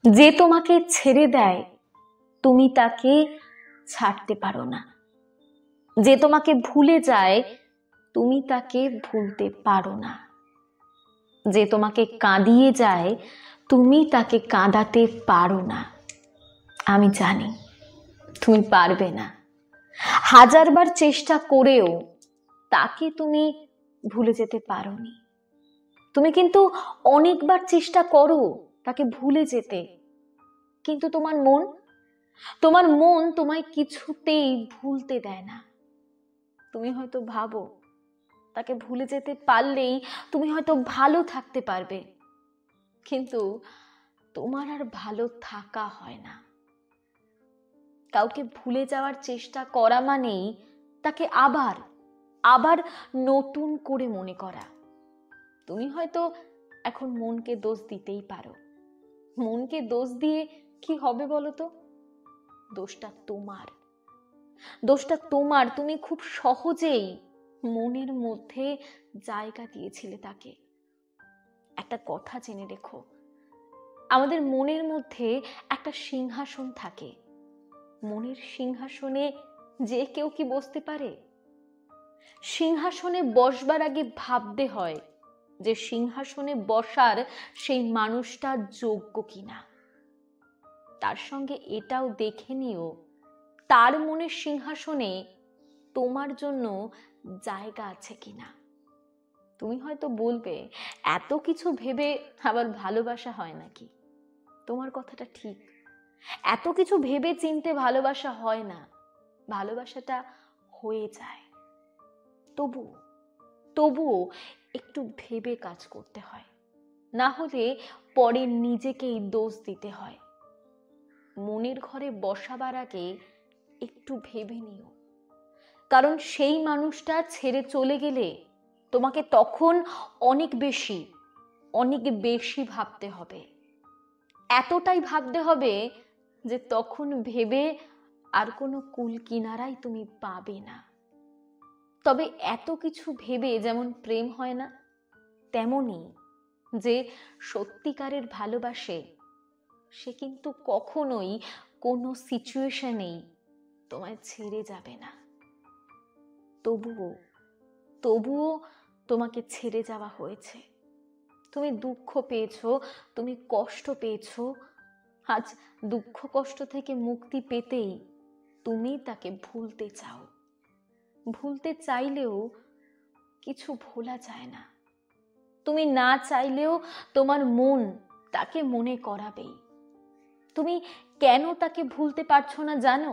যে তোমাকে ছেড়ে দেয় তুমি তাকে ছাড়তে পারো না। যে তোমাকে ভুলে যায় তুমি তাকে ভুলতে পারো না। যে তোমাকে কাঁদিয়ে যায় তুমি তাকে কাঁদাতে পারো না। আমি জানি তুমি পারবে না। হাজারবার চেষ্টা করেও তাকে তুমি ভুলে যেতে পারোনি। তুমি কিন্তু অনেকবার চেষ্টা করো তাকে ভুলে যেতে, কিন্তু তোমার মন তোমায় কিছুতেই ভুলতে দেয় না। তুমি হয়তো ভাবো তাকে ভুলে যেতে পারলেই তুমি হয়তো ভালো থাকতে পারবে, কিন্তু তোমার আর ভালো থাকা হয় না। কাউকে ভুলে যাওয়ার চেষ্টা করা মানেই তাকে আবার আবার নতুন করে মনে করা। তুমি হয়তো এখন মনকে দোষ দিতেই পারো। মনকে দোষ দিয়ে কি হবে বলো তো? দোষটা তোমার। তুমি খুব সহজেই মনের মধ্যে জায়গা দিয়েছিলে তাকে। একটা কথা জেনে রেখো, আমাদের মনের মধ্যে একটা সিংহাসন থাকে। মনের সিংহাসনে যে কেউ কি বসতে পারে? সিংহাসনে বসবার আগে ভাবতে হয় যে সিংহাসনে বসার সেই মানুষটা যোগ্য কিনা। তার সঙ্গে এটাও দেখে নিও তার মনের সিংহাসনে তোমার জন্য জায়গা আছে কিনা। তুমি হয়তো বলবে, এত কিছু ভেবে আবার ভালোবাসা হয় নাকি? তোমার কথাটা ঠিক, এত কিছু ভেবে চিনতে ভালোবাসা হয় না। ভালোবাসাটা হয়ে যায়, তবুও একটু ভেবে কাজ করতে হয়, না হলে পরে নিজেকেই দোষ দিতে হয়। মনের ঘরে বসাবার আগে একটু ভেবে নিও, কারণ সেই মানুষটা ছেড়ে চলে গেলে তোমাকে তখন অনেক বেশি ভাবতে হবে। এতটাই ভাবতে হবে যে তখন ভেবে আর কোনো কুল কিনারাই তুমি পাবে না। তবে এত কিছু ভেবে যেমন প্রেম হয় না, তেমনি যে সত্যিকারের ভালোবাসে সে কিন্তু কখনোই কোনো সিচুয়েশনেই তোমায় ছেড়ে যাবে না। তবুও তোমাকে ছেড়ে যাওয়া হয়েছে। তুমি দুঃখ পেয়েছো, তুমি কষ্ট পেয়েছো। আজ দুঃখ কষ্ট থেকে মুক্তি পেতেই তুমি তাকে ভুলতে চাও। ভুলতে চাইলেও কিছু ভোলা যায় না। তুমি না চাইলেও তোমার মন তাকে মনে করাবেই। তুমি কেন তাকে ভুলতে পারছো না জানো?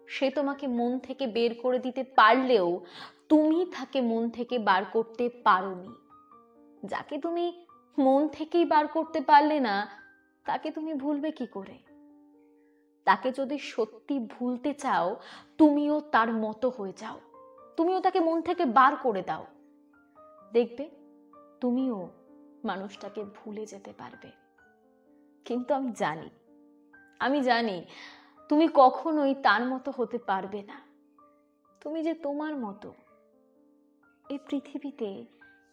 সে তোমাকে মন থেকে বের করে দিতে পারলেও তুমি তাকে মন থেকে বার করতে পারোনি। যাকে তুমি মন থেকেই বার করতে পারলে না তাকে তুমি ভুলবে কি করে? তাকে যদি সত্যি ভুলতে চাও তুমিও তার মতো হয়ে যাও, তুমিও তাকে মন থেকে বার করে দাও। দেখবে তুমিও মানুষটাকে ভুলে যেতে পারবে। কিন্তু আমি জানি তুমি কখনোই তার মতো হতে পারবে না। তুমি যে তোমার মতো। এই পৃথিবীতে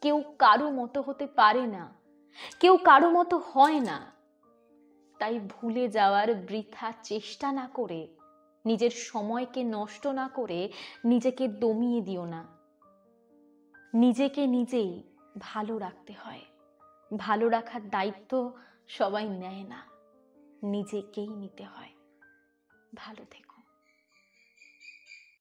কেউ কারো মতো হতে পারে না, কেউ কারো মতো হয় না। তাই ভুলে যাওয়ার বৃথা চেষ্টা না করে, নিজের সময়কে নষ্ট না করে নিজেকে দমিয়ে দিও না। নিজেকে নিজেই ভালো রাখতে হয়। ভালো রাখার দায়িত্ব সবাই নেয় না, নিজেকেই নিতে হয়। ভালো থেকো।